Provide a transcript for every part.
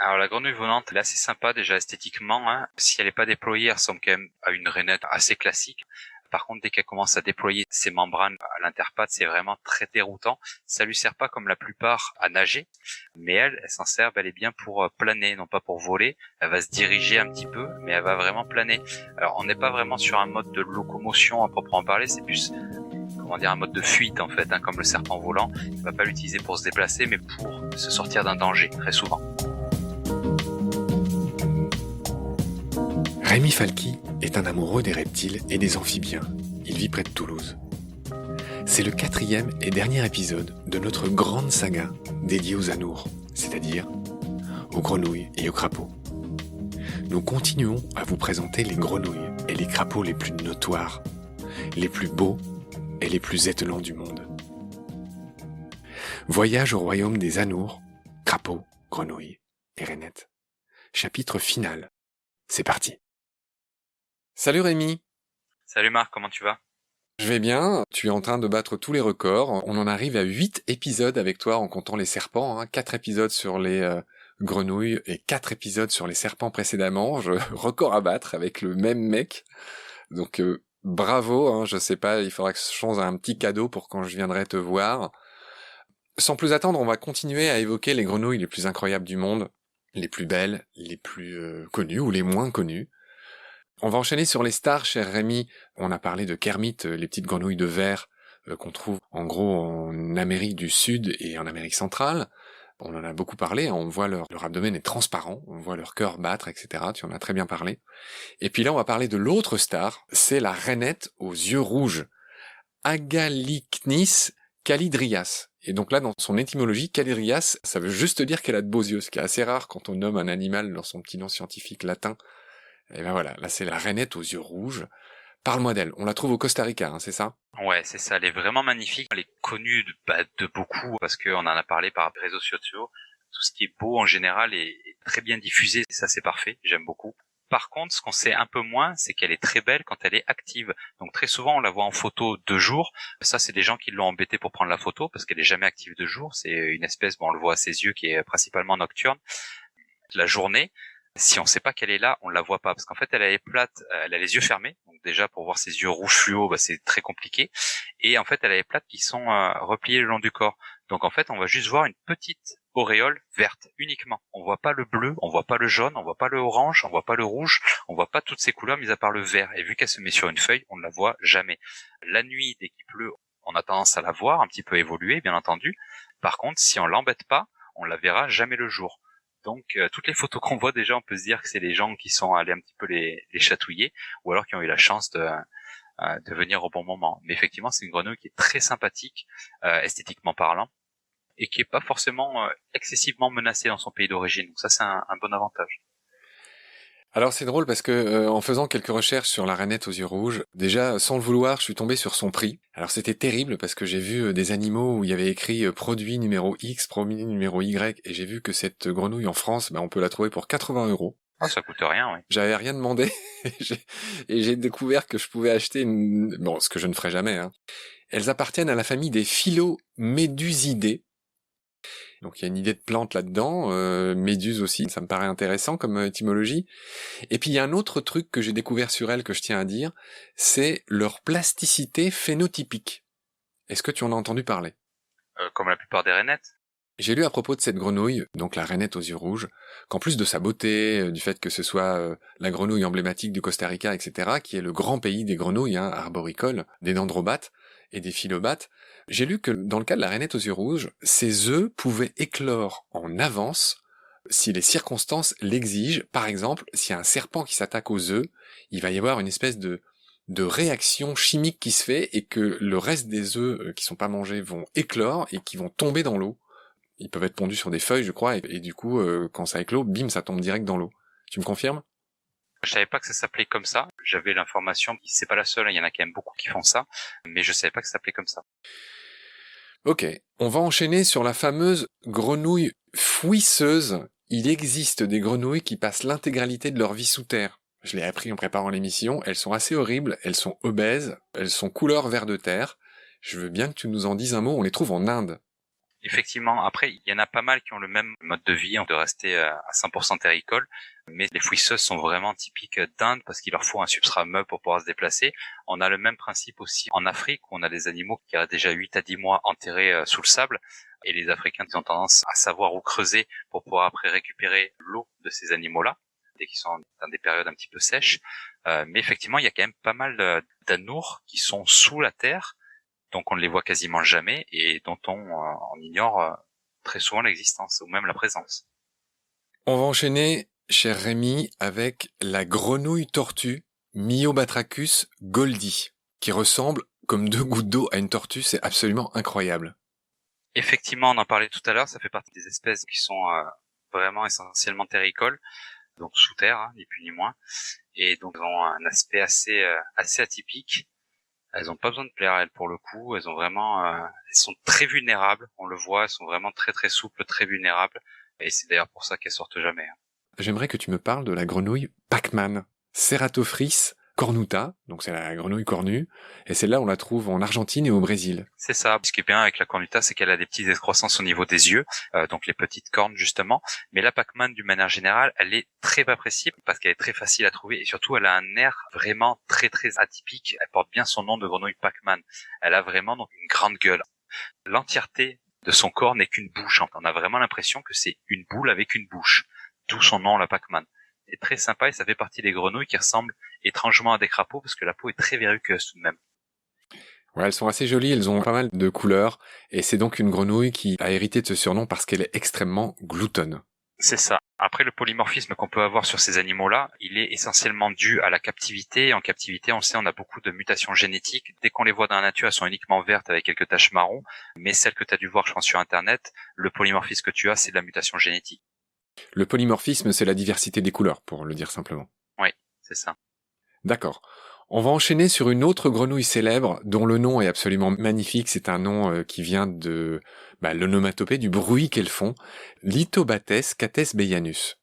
Alors la grenouille volante, elle est assez sympa déjà esthétiquement, hein. Si elle n'est pas déployée, elle ressemble quand même à une rainette assez classique. Par contre, dès qu'elle commence à déployer ses membranes à l'interpatte, c'est vraiment très déroutant. Ça lui sert pas comme la plupart à nager, mais elle s'en sert bel et bien pour planer, non pas pour voler. Elle va se diriger un petit peu, mais elle va vraiment planer. Alors on n'est pas vraiment sur un mode de locomotion à proprement parler, c'est plus un mode de fuite en fait, hein, comme le serpent volant. Il va pas l'utiliser pour se déplacer, mais pour se sortir d'un danger, très souvent. Rémi Falqui est un amoureux des reptiles et des amphibiens. Il vit près de Toulouse. C'est le 4e et dernier épisode de notre grande saga dédiée aux anours, c'est-à-dire aux grenouilles et aux crapauds. Nous continuons à vous présenter les grenouilles et les crapauds les plus notoires, les plus beaux et les plus étonnants du monde. Voyage au royaume des anours, crapauds, grenouilles et rainettes. Chapitre final. C'est parti. Salut Rémi. Salut Marc, comment tu vas? Je vais bien, tu es en train de battre tous les records. On en arrive à 8 épisodes avec toi en comptant les serpents, 4 épisodes sur les grenouilles et 4 épisodes sur les serpents précédemment. Record à battre avec le même mec. Donc bravo, je sais pas, il faudra que je change un petit cadeau pour quand je viendrai te voir. Sans plus attendre, on va continuer à évoquer les grenouilles les plus incroyables du monde, les plus belles, les plus connues ou les moins connues. On va enchaîner sur les stars, cher Rémi. On a parlé de Kermit, les petites grenouilles de verre qu'on trouve en gros en Amérique du Sud et en Amérique centrale. On en a beaucoup parlé, on voit leur abdomen est transparent, on voit leur cœur battre, etc. Tu en as très bien parlé. Et puis là, on va parler de l'autre star, c'est la rainette aux yeux rouges, Agalicnis calidrias. Et donc là, dans son étymologie, calidrias, ça veut juste dire qu'elle a de beaux yeux, ce qui est assez rare quand on nomme un animal dans son petit nom scientifique latin. Et ben voilà, là c'est la rainette aux yeux rouges. Parle-moi d'elle, on la trouve au Costa Rica, c'est ça? Ouais, c'est ça, elle est vraiment magnifique. Elle est connue de beaucoup parce qu'on en a parlé par les réseaux sociaux. Tout ce qui est beau en général est très bien diffusé, ça c'est parfait, j'aime beaucoup. Par contre, ce qu'on sait un peu moins, c'est qu'elle est très belle quand elle est active. Donc très souvent, on la voit en photo de jour. Ça, c'est des gens qui l'ont embêtée pour prendre la photo parce qu'elle est jamais active de jour. C'est une espèce, on le voit à ses yeux, qui est principalement nocturne. La journée, si on sait pas qu'elle est là, on la voit pas parce qu'en fait elle est plate, elle a les yeux fermés. Donc déjà pour voir ses yeux rouges fluo, c'est très compliqué. Et en fait elle a les plates qui sont repliées le long du corps. Donc en fait on va juste voir une petite auréole verte uniquement. On voit pas le bleu, on voit pas le jaune, on voit pas le orange, on voit pas le rouge, on voit pas toutes ces couleurs mis à part le vert. Et vu qu'elle se met sur une feuille, on ne la voit jamais. La nuit, dès qu'il pleut, on a tendance à la voir un petit peu évoluer, bien entendu. Par contre, si on l'embête pas, on la verra jamais le jour. Donc toutes les photos qu'on voit déjà, on peut se dire que c'est les gens qui sont allés un petit peu les chatouiller, ou alors qui ont eu la chance de venir au bon moment. Mais effectivement, c'est une grenouille qui est très sympathique, esthétiquement parlant, et qui est pas forcément excessivement menacée dans son pays d'origine. Donc ça, c'est un bon avantage. Alors c'est drôle parce que en faisant quelques recherches sur la rainette aux yeux rouges, déjà sans le vouloir, je suis tombé sur son prix. Alors c'était terrible parce que j'ai vu des animaux où il y avait écrit produit numéro X, produit numéro Y, et j'ai vu que cette grenouille en France, on peut la trouver pour 80 €. Ah, ça coûte rien, oui. J'avais rien demandé et j'ai découvert que je pouvais acheter ce que je ne ferai jamais. Elles appartiennent à la famille des Philomédusidae. Donc il y a une idée de plante là-dedans, méduse aussi, ça me paraît intéressant comme étymologie. Et puis il y a un autre truc que j'ai découvert sur elles que je tiens à dire, c'est leur plasticité phénotypique. Est-ce que tu en as entendu parler? Comme la plupart des rainettes. J'ai lu à propos de cette grenouille, donc la rainette aux yeux rouges, qu'en plus de sa beauté, du fait que ce soit la grenouille emblématique du Costa Rica, etc., qui est le grand pays des grenouilles arboricoles, des dendrobates et des philobates, j'ai lu que dans le cas de la rainette aux yeux rouges, ses œufs pouvaient éclore en avance si les circonstances l'exigent. Par exemple, s'il y a un serpent qui s'attaque aux œufs, il va y avoir une espèce de réaction chimique qui se fait et que le reste des œufs qui sont pas mangés vont éclore et qui vont tomber dans l'eau. Ils peuvent être pondus sur des feuilles, je crois, et du coup, quand ça éclot, bim, ça tombe direct dans l'eau. Tu me confirmes? Je savais pas que ça s'appelait comme ça. J'avais l'information, c'est pas la seule, il y en a quand même beaucoup qui font ça, mais je savais pas que ça s'appelait comme ça. Ok, on va enchaîner sur la fameuse grenouille fouisseuse. Il existe des grenouilles qui passent l'intégralité de leur vie sous terre. Je l'ai appris en préparant l'émission, elles sont assez horribles, elles sont obèses, elles sont couleur vert de terre. Je veux bien que tu nous en dises un mot, on les trouve en Inde. Effectivement, après, il y en a pas mal qui ont le même mode de vie, de rester à 100% terricoles, mais les fouisseuses sont vraiment typiques d'Inde parce qu'il leur faut un substrat meuble pour pouvoir se déplacer. On a le même principe aussi en Afrique, où on a des animaux qui restent déjà 8 à 10 mois enterrés sous le sable, et les Africains ils ont tendance à savoir où creuser pour pouvoir après récupérer l'eau de ces animaux-là, dès qu'ils sont dans des périodes un petit peu sèches. Mais effectivement, il y a quand même pas mal d'anours qui sont sous la terre, donc on ne les voit quasiment jamais et dont on ignore très souvent l'existence ou même la présence. On va enchaîner, cher Rémi, avec la grenouille tortue Myobatrachus goldii, qui ressemble comme 2 gouttes d'eau à une tortue, c'est absolument incroyable. Effectivement, on en parlait tout à l'heure, ça fait partie des espèces qui sont vraiment essentiellement terricoles, donc sous terre, hein, ni plus ni moins, et donc elles ont un aspect assez atypique. Elles ont pas besoin de plaire, elles, pour le coup. Elles ont vraiment, elles sont très vulnérables. On le voit, elles sont vraiment très très souples, très vulnérables. Et c'est d'ailleurs pour ça qu'elles sortent jamais, hein. J'aimerais que tu me parles de la grenouille Pac-Man, Ceratophrys cornuta, donc c'est la grenouille cornue, et celle-là on la trouve en Argentine et au Brésil. C'est ça. Ce qui est bien avec la cornuta, c'est qu'elle a des petites excroissances au niveau des yeux, donc les petites cornes justement. Mais la Pac-Man, d'une manière générale, elle est très appréciable parce qu'elle est très facile à trouver et surtout elle a un air vraiment très très atypique. Elle porte bien son nom de grenouille Pac-Man. Elle a vraiment donc une grande gueule. L'entièreté de son corps n'est qu'une bouche. On a vraiment l'impression que c'est une boule avec une bouche. D'où son nom, la Pac-Man. C'est très sympa et ça fait partie des grenouilles qui ressemblent étrangement à des crapauds parce que la peau est très verruqueuse tout de même. Ouais, elles sont assez jolies, elles ont pas mal de couleurs, et c'est donc une grenouille qui a hérité de ce surnom parce qu'elle est extrêmement gloutonne. C'est ça. Après, le polymorphisme qu'on peut avoir sur ces animaux-là, il est essentiellement dû à la captivité. En captivité, on sait, on a beaucoup de mutations génétiques. Dès qu'on les voit dans la nature, elles sont uniquement vertes avec quelques taches marron. Mais celles que tu as dû voir, je pense, sur Internet, le polymorphisme que tu as, c'est de la mutation génétique. Le polymorphisme, c'est la diversité des couleurs, pour le dire simplement. Oui, c'est ça. D'accord. On va enchaîner sur une autre grenouille célèbre dont le nom est absolument magnifique. C'est un nom qui vient de l'onomatopée, du bruit qu'elles font. Lithobates catesbeianus.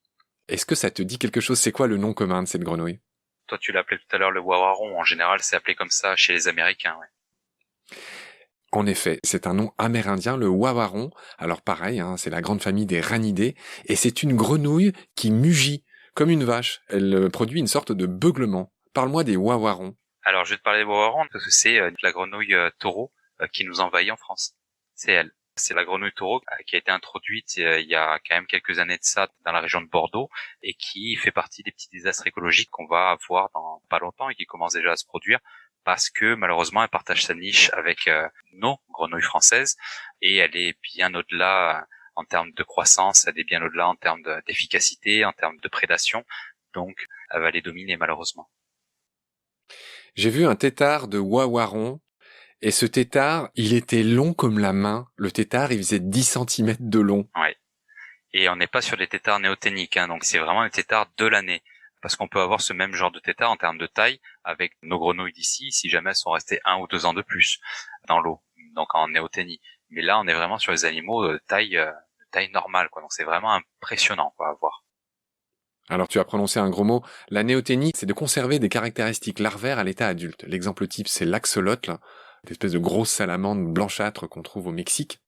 Est-ce que ça te dit quelque chose? C'est quoi le nom commun de cette grenouille? Toi, tu l'as appelé tout à l'heure le wawaron. En général, c'est appelé comme ça chez les Américains, ouais. En effet, c'est un nom amérindien, le wawaron. Alors pareil, hein, c'est la grande famille des ranidés. Et c'est une grenouille qui mugit comme une vache. Elle produit une sorte de beuglement. Parle-moi des wawarons. Alors, je vais te parler des wawarons parce que c'est la grenouille taureau qui nous envahit en France. C'est elle. C'est la grenouille taureau qui a été introduite il y a quand même quelques années de ça dans la région de Bordeaux et qui fait partie des petits désastres écologiques qu'on va avoir dans pas longtemps et qui commencent déjà à se produire parce que malheureusement elle partage sa niche avec nos grenouilles françaises et elle est bien au-delà en termes de croissance, elle est bien au-delà en termes d'efficacité, en termes de prédation, donc elle va les dominer malheureusement. J'ai vu un tétard de wawaron. Et ce tétard, il était long comme la main. Le tétard, il faisait 10 centimètres de long. Ouais. Et on n'est pas sur les têtards néoténiques, hein, donc c'est vraiment les têtards de l'année. Parce qu'on peut avoir ce même genre de tétard en termes de taille avec nos grenouilles d'ici, si jamais elles sont restées 1 ou 2 ans de plus dans l'eau, donc en néoténie. Mais là, on est vraiment sur les animaux de taille normale, quoi. Donc c'est vraiment impressionnant, quoi, à voir. Alors tu as prononcé un gros mot. La néoténie, c'est de conserver des caractéristiques larvaires à l'état adulte. L'exemple type, c'est l'axolotl, l'espèce de grosse salamandre blanchâtre qu'on trouve au Mexique.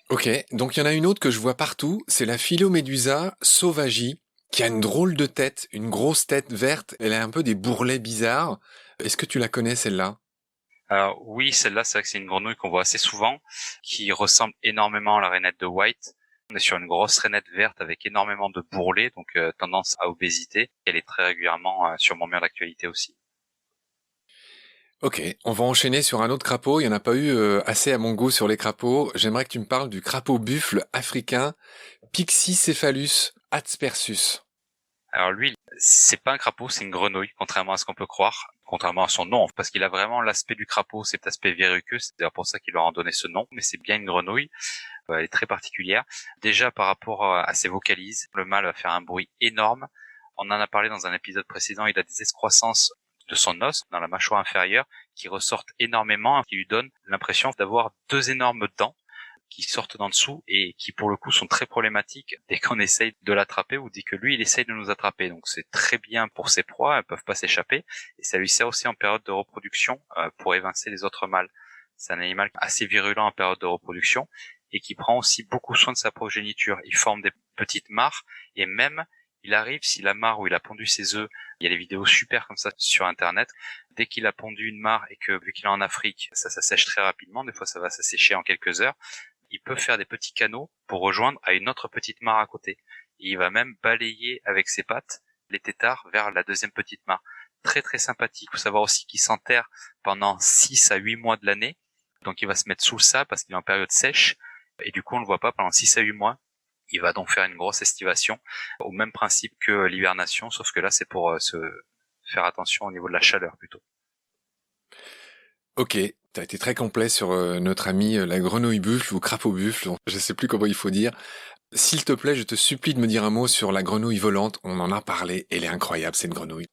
Ok, donc il y en a une autre que je vois partout, c'est la Philomédusa sauvagi, qui a une drôle de tête, une grosse tête verte, elle a un peu des bourrelets bizarres. Est-ce que tu la connais celle-là? Alors oui, celle-là, c'est vrai que c'est une grenouille qu'on voit assez souvent, qui ressemble énormément à la rainette de White. On est sur une grosse rainette verte avec énormément de bourrelets, donc tendance à obésité. Elle est très régulièrement sur mon mur d'actualité aussi. Ok, on va enchaîner sur un autre crapaud. Il n'y en a pas eu assez à mon goût sur les crapauds. J'aimerais que tu me parles du crapaud buffle africain Pixycephalus adspersus. Alors lui, c'est pas un crapaud, c'est une grenouille, contrairement à ce qu'on peut croire, contrairement à son nom, parce qu'il a vraiment l'aspect du crapaud, cet aspect verruqueux, c'est d'ailleurs pour ça qu'ils leur ont donné ce nom, mais c'est bien une grenouille, elle est très particulière. Déjà par rapport à ses vocalises, le mâle va faire un bruit énorme, on en a parlé dans un épisode précédent, il a des excroissances de son os dans la mâchoire inférieure qui ressortent énormément, qui lui donnent l'impression d'avoir 2 énormes dents qui sortent d'en dessous et qui pour le coup sont très problématiques dès qu'on essaye de l'attraper ou dès que lui il essaye de nous attraper. Donc c'est très bien pour ses proies, elles peuvent pas s'échapper et ça lui sert aussi en période de reproduction pour évincer les autres mâles. C'est un animal assez virulent en période de reproduction et qui prend aussi beaucoup soin de sa progéniture. Il forme des petites mares et même il arrive, si la mare où il a pondu ses œufs, il y a des vidéos super comme ça sur internet, dès qu'il a pondu une mare et que vu qu'il est en Afrique, ça sèche très rapidement, des fois ça va s'assécher en quelques heures, il peut faire des petits canaux pour rejoindre à une autre petite mare à côté. Et il va même balayer avec ses pattes les têtards vers la deuxième petite mare. Très très sympathique. Il faut savoir aussi qu'il s'enterre pendant 6 à 8 mois de l'année. Donc il va se mettre sous le sable parce qu'il est en période sèche. Et du coup on le voit pas pendant 6 à 8 mois. Il va donc faire une grosse estivation. Au même principe que l'hibernation, sauf que là c'est pour se faire attention au niveau de la chaleur plutôt. Ok, t'as été très complet sur notre ami la grenouille buffle ou crapaud buffle, je sais plus comment il faut dire. S'il te plaît, je te supplie de me dire un mot sur la grenouille volante, on en a parlé, elle est incroyable cette grenouille.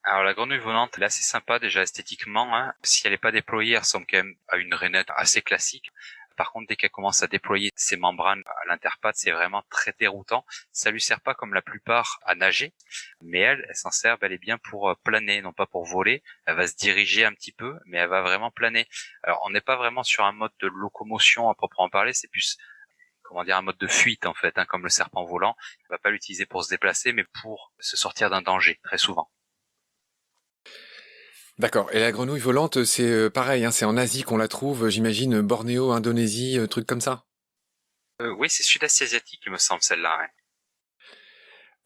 Alors la grenouille volante, elle est assez sympa déjà esthétiquement. Hein. Si elle n'est pas déployée, elle ressemble quand même à une rainette assez classique. Par contre, dès qu'elle commence à déployer ses membranes à l'interpatte, c'est vraiment très déroutant. Ça lui sert pas comme la plupart à nager, mais elle s'en sert bel et bien pour planer, non pas pour voler. Elle va se diriger un petit peu, mais elle va vraiment planer. Alors on n'est pas vraiment sur un mode de locomotion à proprement parler, c'est plus un mode de fuite en fait, hein, comme le serpent volant. On va pas l'utiliser pour se déplacer, mais pour se sortir d'un danger, très souvent. D'accord, et la grenouille volante, c'est pareil, hein, c'est en Asie qu'on la trouve, j'imagine Bornéo, Indonésie, trucs comme ça. Oui, c'est sud-est asiatique, il me semble, celle-là. Ouais.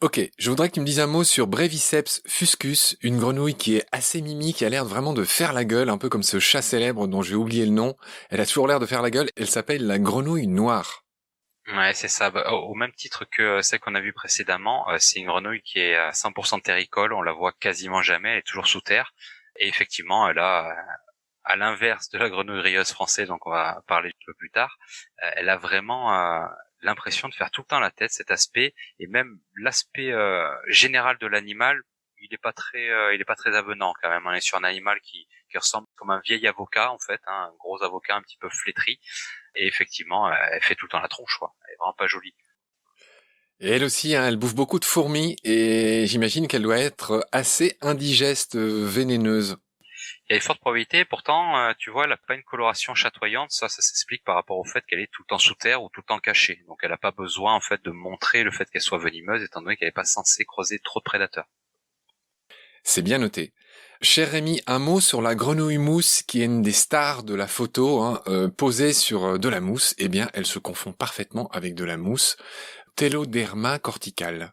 Ok, je voudrais que tu me dises un mot sur Breviceps fuscus, une grenouille qui est assez mimi, qui a l'air vraiment de faire la gueule, un peu comme ce chat célèbre dont j'ai oublié le nom. Elle a toujours l'air de faire la gueule, elle s'appelle la grenouille noire. Ouais, c'est ça. Bah, au même titre que celle qu'on a vue précédemment, c'est une grenouille qui est à 100% terricole, on la voit quasiment jamais, elle est toujours sous terre. Et effectivement, elle a, à l'inverse de la grenouille rieuse française, donc on va parler un peu plus tard, elle a vraiment l'impression de faire tout le temps la tête, cet aspect, et même l'aspect général de l'animal, il est pas très avenant quand même. On est sur un animal qui ressemble comme un vieil avocat en fait, hein, un gros avocat un petit peu flétri, et effectivement, elle fait tout le temps la tronche, quoi. Elle est vraiment pas jolie. Et elle aussi, hein, elle bouffe beaucoup de fourmis, et j'imagine qu'elle doit être assez indigeste, vénéneuse. Il y a une forte probabilité, pourtant, tu vois, elle a pas une coloration chatoyante. Ça s'explique par rapport au fait qu'elle est tout le temps sous terre ou tout le temps cachée. Donc, elle n'a pas besoin, en fait, de montrer le fait qu'elle soit venimeuse, étant donné qu'elle n'est pas censée croiser trop de prédateurs. C'est bien noté. Cher Rémi, un mot sur la grenouille mousse qui est une des stars de la photo, hein, posée sur de la mousse. Eh bien, elle se confond parfaitement avec de la mousse. Teloderma corticale.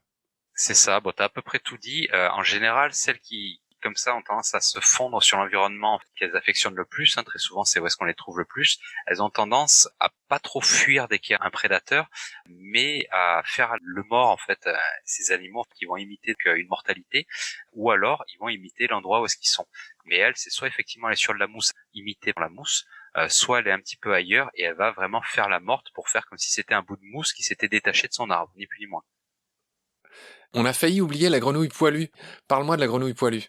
C'est ça. Bon, t'as à peu près tout dit. En général, celles qui, comme ça, ont tendance à se fondre sur l'environnement qu'elles affectionnent le plus, hein, très souvent, c'est où est-ce qu'on les trouve le plus. Elles ont tendance à pas trop fuir dès qu'il y a un prédateur, mais à faire le mort, en fait, ces animaux qui vont imiter une mortalité, ou alors, ils vont imiter l'endroit où est-ce qu'ils sont. Mais elle, c'est soit effectivement elle est sur de la mousse, imitée par la mousse, soit elle est un petit peu ailleurs et elle va vraiment faire la morte pour faire comme si c'était un bout de mousse qui s'était détaché de son arbre, ni plus ni moins. On a failli oublier la grenouille poilue. Parle-moi de la grenouille poilue.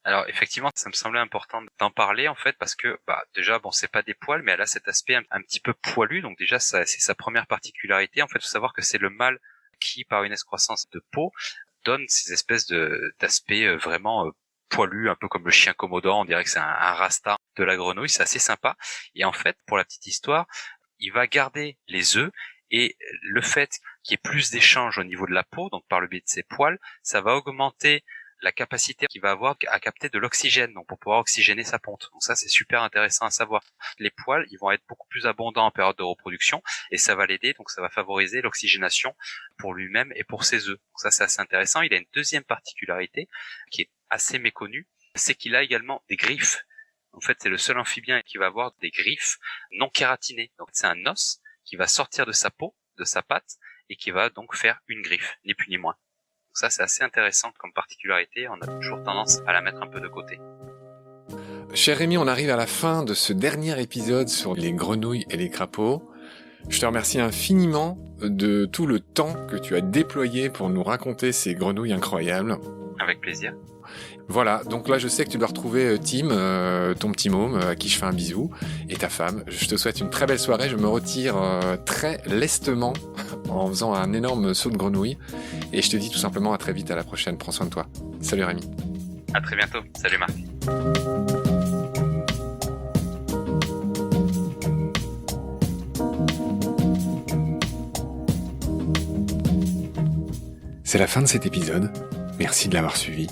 Alors effectivement, ça me semblait important d'en parler en fait parce que déjà bon c'est pas des poils mais elle a cet aspect un petit peu poilu donc déjà ça c'est sa première particularité en fait. Il faut savoir que c'est le mâle qui par une excroissance de peau donne ces espèces de d'aspect vraiment poilu un peu comme le chien commodore. On dirait que c'est un rasta de la grenouille, c'est assez sympa et en fait pour la petite histoire il va garder les œufs et le fait qu'il y ait plus d'échanges au niveau de la peau donc par le biais de ses poils ça va augmenter la capacité qu'il va avoir à capter de l'oxygène, donc pour pouvoir oxygéner sa ponte. Donc ça, c'est super intéressant à savoir. Les poils, ils vont être beaucoup plus abondants en période de reproduction, et ça va l'aider, donc ça va favoriser l'oxygénation pour lui-même et pour ses œufs. Donc ça, c'est assez intéressant. Il a une deuxième particularité, qui est assez méconnue, c'est qu'il a également des griffes. En fait, c'est le seul amphibien qui va avoir des griffes non kératinées. Donc c'est un os qui va sortir de sa peau, de sa patte, et qui va donc faire une griffe, ni plus ni moins. Donc ça, c'est assez intéressant comme particularité. On a toujours tendance à la mettre un peu de côté. Cher Rémi, on arrive à la fin de ce dernier épisode sur les grenouilles et les crapauds. Je te remercie infiniment de tout le temps que tu as déployé pour nous raconter ces grenouilles incroyables. Avec plaisir. Voilà, donc là je sais que tu dois retrouver Tim, ton petit môme, à qui je fais un bisou, et ta femme. Je te souhaite une très belle soirée, je me retire très lestement en faisant un énorme saut de grenouille, et je te dis tout simplement à très vite, à la prochaine, prends soin de toi. Salut Rémi. À très bientôt, salut Marc. C'est la fin de cet épisode. Merci de l'avoir suivi.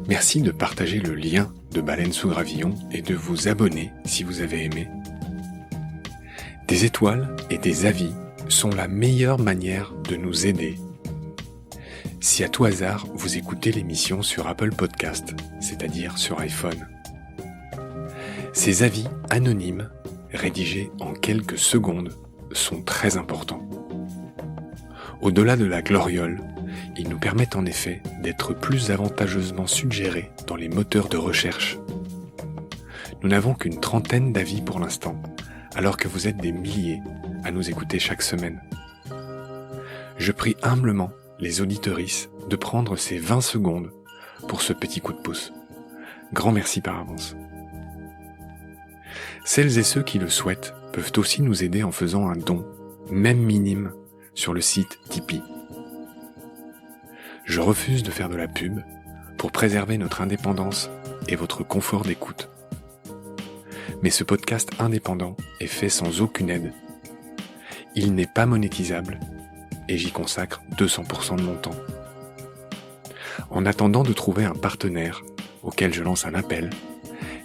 Merci de partager le lien de Baleine sous Gravillon et de vous abonner si vous avez aimé. Des étoiles et des avis sont la meilleure manière de nous aider. Si à tout hasard vous écoutez l'émission sur Apple Podcast, c'est-à-dire sur iPhone, ces avis anonymes, rédigés en quelques secondes, sont très importants. Au-delà de la gloriole, ils nous permettent en effet d'être plus avantageusement suggérés dans les moteurs de recherche. Nous n'avons qu'une trentaine d'avis pour l'instant, alors que vous êtes des milliers à nous écouter chaque semaine. Je prie humblement les auditorices de prendre ces 20 secondes pour ce petit coup de pouce. Grand merci par avance. Celles et ceux qui le souhaitent peuvent aussi nous aider en faisant un don, même minime, sur le site Tipeee. Je refuse de faire de la pub pour préserver notre indépendance et votre confort d'écoute. Mais ce podcast indépendant est fait sans aucune aide. Il n'est pas monétisable et j'y consacre 200% de mon temps. En attendant de trouver un partenaire auquel je lance un appel,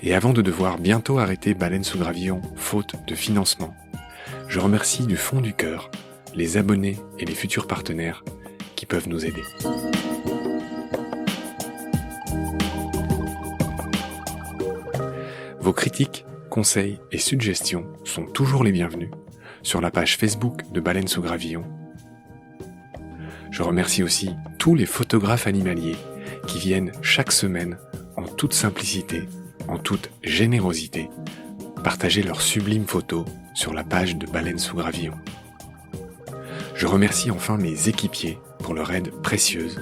et avant de devoir bientôt arrêter Baleine sous Gravillon faute de financement, je remercie du fond du cœur les abonnés et les futurs partenaires qui peuvent nous aider. Vos critiques, conseils et suggestions sont toujours les bienvenus sur la page Facebook de Baleine sous Gravillon. Je remercie aussi tous les photographes animaliers qui viennent chaque semaine en toute simplicité, en toute générosité, partager leurs sublimes photos sur la page de Baleine sous Gravillon. Je remercie enfin mes équipiers pour leur aide précieuse.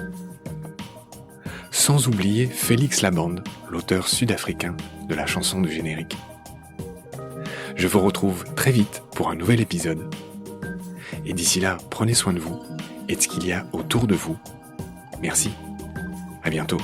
Sans oublier Félix Labande, l'auteur sud-africain de la chanson du générique. Je vous retrouve très vite pour un nouvel épisode. Et d'ici là, prenez soin de vous et de ce qu'il y a autour de vous. Merci. À bientôt.